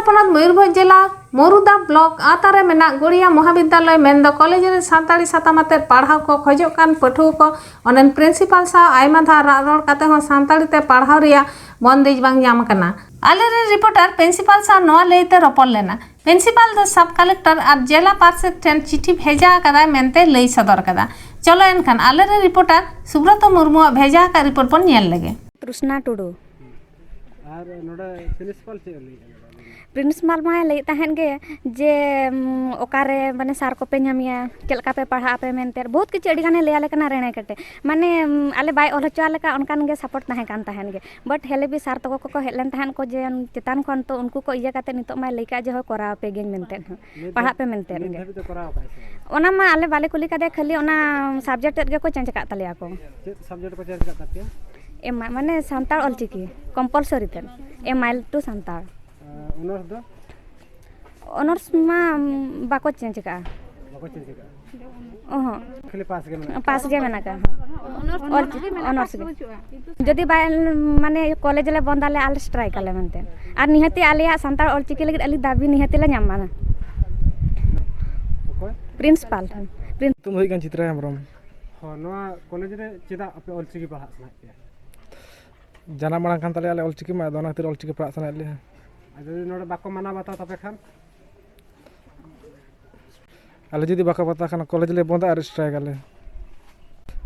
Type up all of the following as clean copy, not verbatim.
पोनत मयूरभंज जिला मोरुदा ब्लॉक आतारे मेना गुड़िया महाविद्यालय मेन कॉलेज रे सानताली सातामाते पढ़ाव को खोजोग कान पठुआ को ओनेन प्रिंसिपल सा आयमा धा रड़ काते हो सानताली ते पढ़ाव रिया बंदेज बांग जाम कना आले रे रिपोर्टर प्रिंसिपल सा नोआ लेते रपड़ लेना प्रिंसिपल द सब कलेक्टर और जिला पार्षद ठेन चिठी भेजा कदा मेनते लई सदर कदा चलो एनखान आले रे रिपोर्टर सुब्रत मुर्मू भेजा का रिपोर्ट पर नेल लगे कृष्णा टुडू और नोडा प्रिंसिपल से प्रिंसिपल मा लई तहन गे जे ओकारे माने सार को पे नामिया केलका पे पढ़ा पे मेनते बहुत किछ अडी गाने लेया लेकना रेणे कटे माने आले बाय ओल चाले का उनकान गे सपोर्ट तहन कान तहन गे बट हेले भी सार तको को हेलन तहन को जे चेतान खन तो उनको को इया काते नितो मा लेका जे हो करा पे गेन मेनते पढ़ा पे मेनते गे ओना मा आले बाले कुली कादे खाली ओना सब्जेक्ट गे को चेंज का तलिया को सब्जेक्ट को चेंज का तते ए माने सांताल ऑलचिकी कंपलसरी तेन ए माइल टू सांताल ऑनर्स दो ऑनर्स मा बाको चेंज का ओह खाली पास गे मेना का ऑनर्स गे जदी बाय माने कॉलेज ले बंदाले आल स्ट्राइक आले मनते आर निहति आलिया सांताल ऑलचिकी लगे अली दाबी निहति ले नामाना प्रिंसिपल तुम होई कान चित्रा हमरम हो नोआ कॉलेज रे चेदा अपे ऑलचिकी पढ़ा सना पे जाना बड़ा खान ताले आले ऑलचिकी मा दोना खातिर ऑलचिकी पढ़ा सना ले जदि नोडे बाको माना बता तबे खान आले जदि बाको बता खान कॉलेज ले बंद आर स्ट्राइक आले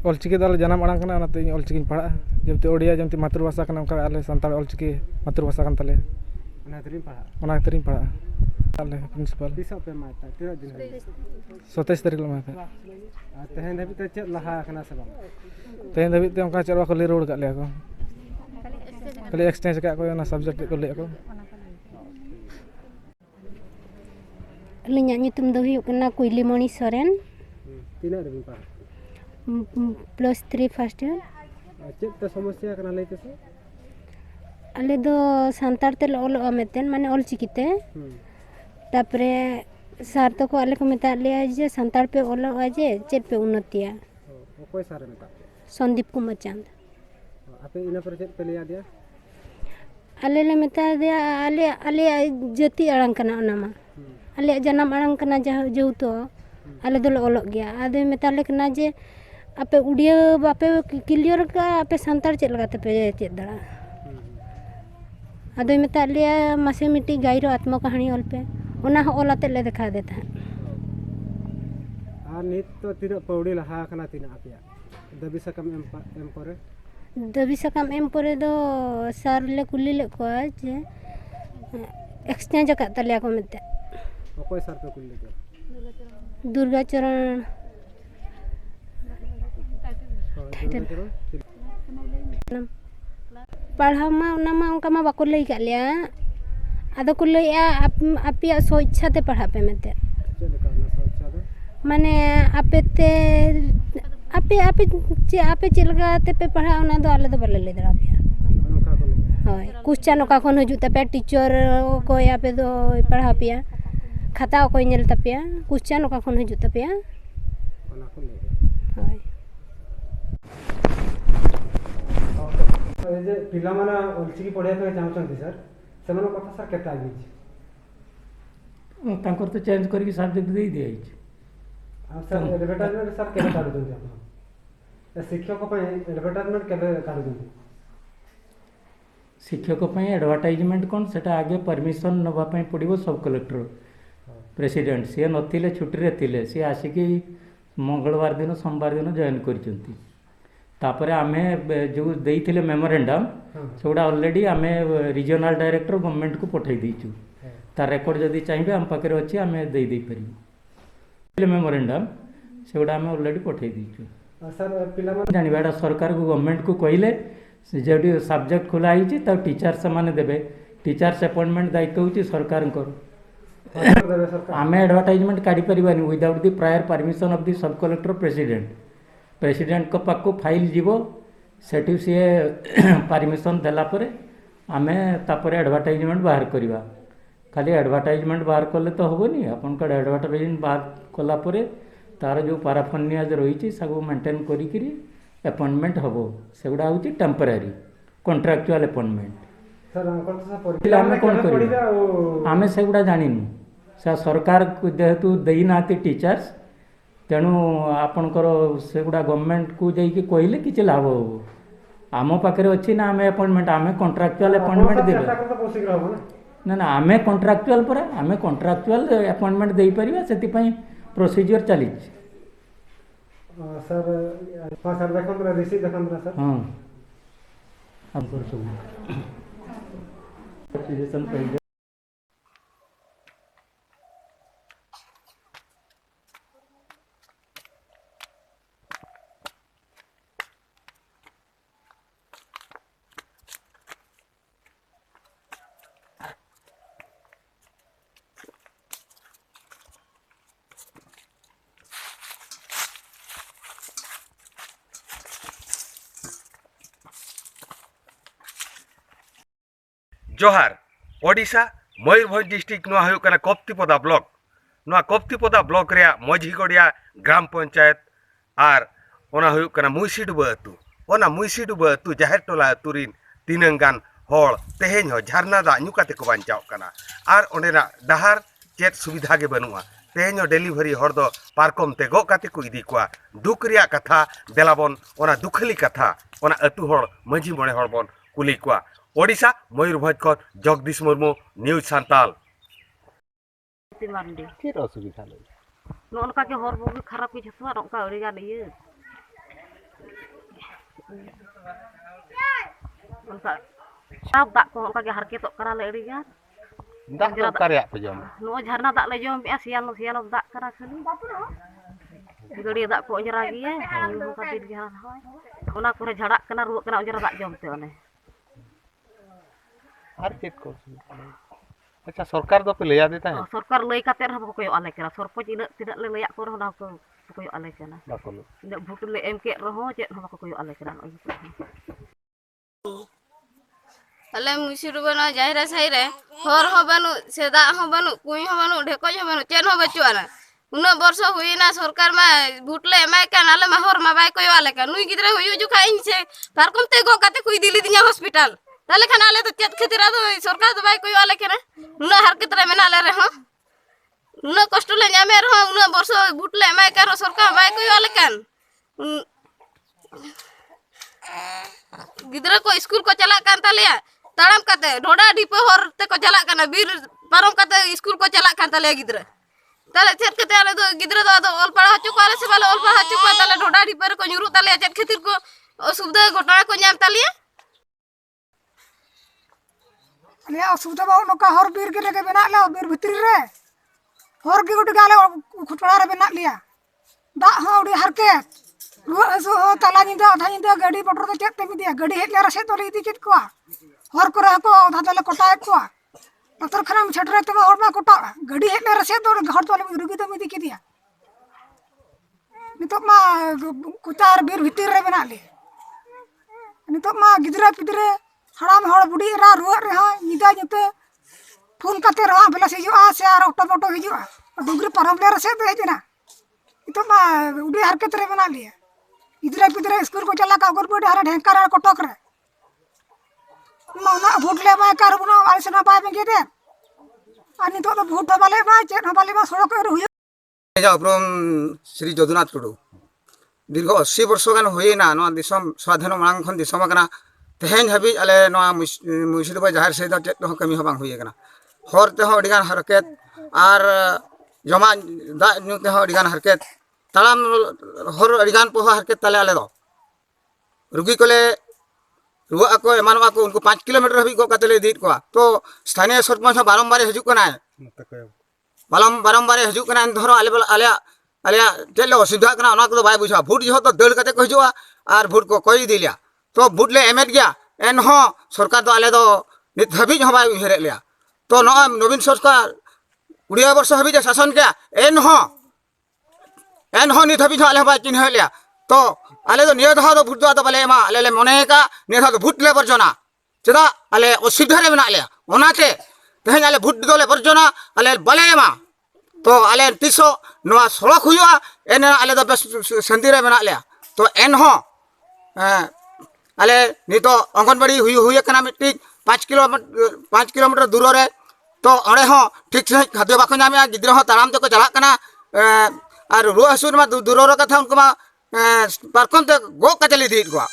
ऑलचिकी दाले जाना बड़ा खान ओनाते ऑलचिकी पढ़ा जबते ओडिया जमते मातृभाषा खान उनका आले संताल ऑलचिकी मातृभाषा खान ताले ओना खातिर पढ़ा आले प्रिंसिपल तीसो पे माता तीनो दिन 27 तारीख ला माता तेहन धबी ते चेत लहा खाना से बा तेहन धबी ते उनका चरवा को ले रोड का ले को खाली एक्सचेंज का को ना सब्जेक्ट को ले को अलिᱧᱟᱜ ᱧᱩᱛᱩᱢ ᱫᱚ ᱦᱩᱭᱩᱜ ᱠᱟᱱᱟ ᱠᱩᱭᱞᱤᱢᱚণᱤ ᱥᱚᱨᱮᱱ तीना रे पा +3 फर्स्ट ईयर चेत ते समस्या कना लेते से आले दो सानतार ते ऑलᱚᱜᱼᱟ मेतेन माने ऑलचिकीते तापरे सार तो को आले को मेता ले जे सानतार पे ऑलᱚᱜᱼᱟ जे चेत पे उन्नतिया कोई सारे मेता संदीप कुमार चांद आपे इना पर चेत पे लिया दिया आले ले मेता दिया आले आले जति अड़ांग कना ओनामा आले जन्म अड़ांग कना जेहुतो आले दो ऑलᱚᱜ गया आदे मेता ले कना जे आपे उड़िया बापे क्लियर का आपे सानतार चेत लगाते पे चेत दड़ा आदो मेता ले मासे मिट्टी गायरो आत्मा कहानी ऑल पे ओना ऑलाते ले दिखा देता आ नित तो तीनो पौड़ी लहा कना तीना आपया दबी सकम एम परे दबी सकम एम परे दो सर ले कुली ले को जे एक्सचेंज का तलिया को मेते कोई सर पे कुली दे दुर्गा चरण पढ़ा मा ओना मा उनका मा बाको लई का लिया आदो को लईया आपिया सो इच्छा ते पढ़ा पे मेते माने आपे चेल लगा ते पे पढ़ा ओना दो आले दो बले ले दरा पिया होय क्वेश्चन ओका खन हजू तपे टीचर को आपे दो पढ़ा पिया खाता को नेल तपिया क्वेश्चन ओका खन हजू तपिया ओना को ले होय जे पिला माना ऑलचिकी पढ़िया तो चाहछन सर सेमन कथा सर केता आगी तांकर तो चेंज करके सब्जेक्ट दे दिया सर एडवर्टाइजमेंट सर केबे काढु दन शिक्षक को एडवर्टाइजमेंट केबे काढु दन शिक्षक एडवर्टाइजमेंट कौन सेटा आगे परमिशन नवा पड़ो सब कलेक्टर प्रेसिडेंट सी नथिले छुट्टी रे थिले सी आसिकी मंगलवार दिन सोमवार दिन जॉइन करचंती तापरे आमे जो देइथिले मेमोरेंडम सेगुड़ा ऑलरेडी आमे रीजनल डायरेक्टर गवर्नमेंट को पठाई दीचु तार रेकॉर्ड जदि चाहिए आम पाखे अच्छी आम दे पारि मेमोरेंडम सेगुड़ा आम ऑलरेडी पठाई दीचु जानवा सरकार को गवर्नमेंट को कहले जो सब्जेक्ट खोला है तो टीचर से माने देबे टीचर्स अपॉइंटमेंट दायित्व होची सरकार आम एडवर्टाइजमेंट काढ़ी पारिबानी without the prior permission of the sub collector president को पाक फाइल जीवो सेठी सी परमिशन देलापर आम तापर एडवर्टाइजमेंट बाहर करवा खाली एडवर्टाइजमेंट बाहर कले तो हेनी आपन एडवर्टाइजमेंट बाहर कलापर तार जो पाराफर्नियाज रही सब मेंटेन करी अपॉइंटमेंट हम सेगुड़ा हूँ temporary contractual appointment sir uncle तो सब ପିଲା ଆମେ କ'ଣ परीक्षा पढ़िबे କରିବା और ଆମେ ସେଗୁଡ଼ା ଜାଣିନୁ ସେ ସରକାର ଯେହେତୁ ଦେଇନାହାନ୍ତି ଟିଚର୍ସ ତେଣୁ ଆପଣଙ୍କର ସେଗୁଡ଼ା ଗଭର୍ଣ୍ଣମେଣ୍ଟକୁ ଯାଇକି କହିଲେ କିଛି ଲାଭ ହେବ ଆମ ପାଖରେ ଅଛି ନା ଆମେ ଆପଏଣ୍ଟମେଣ୍ଟ ଆମେ କଣ୍ଟ୍ରାକ୍ଚୁଆଲ ଆପଏଣ୍ଟମେଣ୍ଟ ଦେବେ चेष्टा कर तो बहुत शीघ्र हो ना ନା ଆମେ କଣ୍ଟ୍ରାକ୍ଚୁଆଲ ପରେ ଆମେ କଣ୍ଟ୍ରାକ୍ଚୁଆଲ ଆପଏଣ୍ଟମେଣ୍ଟ ଦେଇପାରିବା ସେଥିପାଇଁ ପ୍ରୋସିଜିଓର ଚାଲିଛି सर हाँ सर देखो रिसीव देखो सर ହଁ ଆପଣଙ୍କର ସବୁ application ପାଇବେ। जोहार ओडिशा मयूरभंज डिस्ट्रिक्ट नोआ हुयुग कना कप्तिपदा ब्लॉक नोआ कप्तिपदा ब्लॉक रे मझीगड़िया ग्राम पंचायत आर ओना हुयुग कना मुइसिडुबा अतु ओना मुइसिडुबा अतु जाहेर टोला अतु रिन तीनां गान हर तेहेन हो झरना दा न्यू काते को बांचाव कना आर ओंडेना डहार चेत सुविधा गे बनुआ तेहेन हो डेलीवरी हर दो पारकम ते गो काते को इदी कोआ दुख रिया कथा देलाबन ओना दुखली कथा ओना अतु हर मझी मणे हर बन कुली कोआ ओडिशा मयूरभंज खन जगदीश मुर्मू न्यूज सांताल फिर असुविधा लगे नौका के हर बहुत खराब की छुआ नौका अड़ेगा नहीं है नौका साफ दाग को नौका के हरके तो करा ले अड़ेगा दाग तो करे आप जम नो झरना दाग ले जम पे सियाल सियाल दाग करा खाली गड़ी दाग को अजरा गया नौका तीन जरा है ओना करे झड़ाक कना रुक कना अजरा दाग जम ते ओने आर चेक को अच्छा सरकार दो पे लिया देता है सरकार लई काते रह को आले करा सरपंच इन तिना ले लया को रह को आले कना बाको इन भोट ले एम के रहो चेत हो को आले कना अले मुसिरुबना जाहिरा साई रे हर हो बानु सेदा हो बानु कुई हो बानु ढेकोज हो बानु चेन हो बचुआना उन वर्ष हुईना सरकार मा भुटले एमाय कान आले मा हर मा बाय कोय आले का नुई गिदरे हुई जु खाइन से पारकम ते गो काते कुई दिली दिया हॉस्पिटल ताले खान आले तो चेत खतिरा दो सरकार तो बाय कोय आले करे उन हर कितरे मेना ले रे हो उन कष्ट ले न्यामे रहो उन वर्ष भुटले एमाय का सरकार बाय कोय आले कान गिदरे को स्कूल को चला कान तालिया ताड़म काते ढोडा डिपो हर ते को चला काना बीर पारम काते स्कूल को चला कान तालिया गिदरे ताले चेत कते आले तो गिदरे तो ऑल पढ़ा चुको आले से वाले ऑल पढ़ा चुको ताले ढोडा डिपो रे को न्यूरु तालिया चेत खतिर को असुविधा घटना को न्याम तालिया अले असुविधा बा नोका हर बीर के लेके बना ले बीर भितरी रे हर के गुट गाले खुटड़ा रे बना लिया दा हो उडी हर के रुआ असो हो तला निंदा आधा निंदा गाड़ी पटर तो चेक ते दिया गाड़ी हेले रसे तो ले दी केत को हर को रह को आधा तले कोटा को डॉक्टर खाना में छटरे ते हर मा कोटा गाड़ी हेले रसे तो घर तो ले रुगी तो मिदी के दिया नितो मा कुतार बीर भितरी रे बना ले नितो मा गिदरा पिदरे हड़ाम हड़ बुढ़ी रा रुआ रे हां निदा जते फोन काते रहा बेला से हिजुआ से आर ऑटो मोटो हिजुआ डुगरी परम ले रसे तो हेजना इतो मा उडी हरकत रे बना लिया इधर पिदरे स्कूल को चला का गोरबोडी हर ढेंकार रे कटक रे ना भोट ले बा कार बनो आले से ना बा बेंगे दे अनि तो भोट बाले बा चेन बाले बा सड़क रे हुई जाब्रम श्री जदुनाथ टुडू दीर्घ 80 वर्ष गान होइना नो दिसम स्वाधीन मांग खन दिसम कना तेहेन हबी आले नो मुसिदबा जाहिर से द चेत हो कमी हो बांग होइए कना हर ते हो डिगान हरकत आर जमा दा न्यू ते हो डिगान हरकत तालाम हर डिगान पो हरकत ताले आले दो रुगी कोले रुआ को एमानवा को उनको 5 किलोमीटर हबी को कतले दीत को तो स्थानीय सरपंच बारंबार हजू कना बारंबार हजू कना धरो आले आले तेले असुविधा कना ओना को बाय बुझा भोट जो तो दल कते को हजुआ आर भोट को कोई दिलिया तो भोट ले एमेट गया एन हो सरकार तो आले दो नित हबी हो बाय उहेरे लिया तो न नवीन सरकार 20 वर्ष हबी जे शासन के एन हो नित हबी आले बाय चिन्ह लिया तो आले तो निय दहा तो भोट दो बाले मा आले मने का निय दहा तो भोट ले बरजना चदा आले असुविधा रे बना लिया ओनाते तेहेन आले भोट दोले बरजना आले बाले मा तो आले तिसो नवा सड़क हुआ एन आले तो बस शांति रे बना लिया तो एन हो आले नितो अंगनबाड़ी हुई कना मिट्टी 5 किलोमीटर दूर रे तो अड़े हो ठीक से खाद्य बाको नामे गिद्रा हो ताराम तक चला कना और रुआ हसूर में दूर रो कथा उनको मा पार्कन ते गो कचली दी को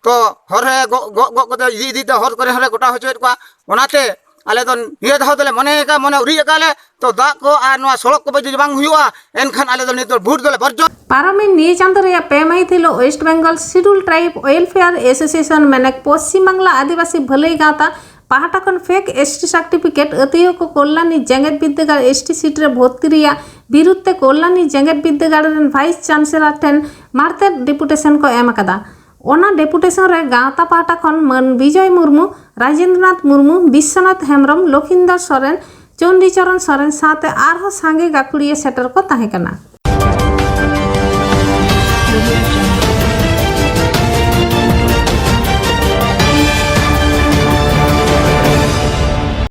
तो हर है गो को इदी इदी हर करे हरे गोटा हो चेत को ओनाते आले तो निये धाव दले मने का मने उरी काले तो दा को आर नो सड़क को बजे बांग हुआ एनखान आले तो नित भूट दले बरजो पारमिन निये चांद रे पे माइथिलो West Bengal schedule tribe welfare association मेने पश्चिम बांगला आदिवासी भलाई गाता पाहाटा खन फेक एसटी सर्टिफिकेट अतियो को कल्याणी जेंगेत विद्यागार एसटी सीट रे भर्ती रिया बिरुद्धे कल्याणी जेंगेत विद्यागार रेन वाइस चांसलर ठेन मारते डेपुटेशन को एम अकादा ओना डेपुटेशन रे गावता पाहाटा खन मन विजय मुर्मू राजेंद्रनाथ मुर्मू विश्वनाथ हेम्ब्रम लखिंदर सोरेन चंडीचरण सोरेन साथे आरहो सांगे गाकुड़िया सेटर को ताहे कना।